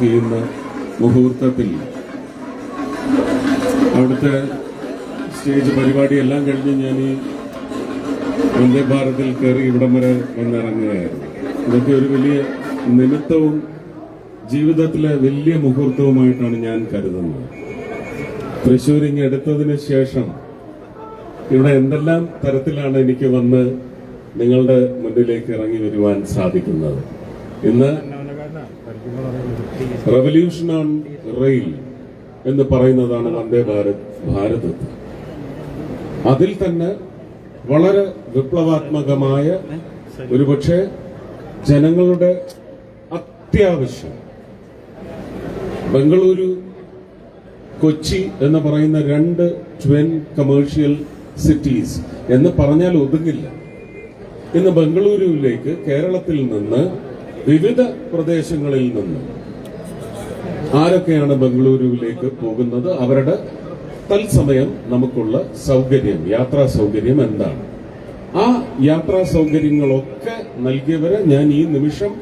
ചെയ്യുന്ന മുഹൂർത്തത്തിൽ അവിടുത്തെ സ്റ്റേജ് പരിപാടിയെല്ലാം കഴിഞ്ഞ് ഞാൻ ഈ വന്ദേ ഭാരതിൽ കയറി ഇവിടം വരെ വന്നിറങ്ങുകയായിരുന്നു. ഇതൊക്കെ ഒരു വലിയ നിമിത്തവും ജീവിതത്തിലെ വലിയ മുഹൂർത്തവുമായിട്ടാണ് ഞാൻ കരുതുന്നത്. തൃശ്ശൂർ ഇങ്ങ് എടുത്തതിന് ശേഷം ഇവിടെ എന്തെല്ലാം തരത്തിലാണ് എനിക്ക് വന്ന് നിങ്ങളുടെ മുന്നിലേക്ക് ഇറങ്ങി വരുവാൻ സാധിക്കുന്നത്. ഇന്ന് റവല്യൂഷൻ ഓൺ റെയിൽ എന്ന് പറയുന്നതാണ് വന്ദേ ഭാരത്. അതിൽ തന്നെ വളരെ വിപ്ലവാത്മകമായ, ഒരുപക്ഷെ ജനങ്ങളുടെ അത്യാവശ്യം, ബംഗളൂരു കൊച്ചി എന്ന് പറയുന്ന രണ്ട് ട്വിൻ കമേഴ്ഷ്യൽ സിറ്റീസ് എന്ന് പറഞ്ഞാൽ ഒതുങ്ങില്ല. ഇന്ന് ബംഗളൂരുവിലേക്ക് കേരളത്തിൽ നിന്ന് വിവിധ പ്രദേശങ്ങളിൽ നിന്ന് ആരൊക്കെയാണ് ബംഗളൂരുവിലേക്ക് പോകുന്നത്, അവരുടെ തത്സമയം നമുക്കുള്ള സൗകര്യം, യാത്രാ സൗകര്യം എന്താണ്? ആ യാത്രാ സൗകര്യങ്ങളൊക്കെ നൽകിയവരെ ഞാൻ ഈ നിമിഷം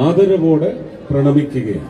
ആദരവോടെ പ്രണമിക്കുകയാണ്.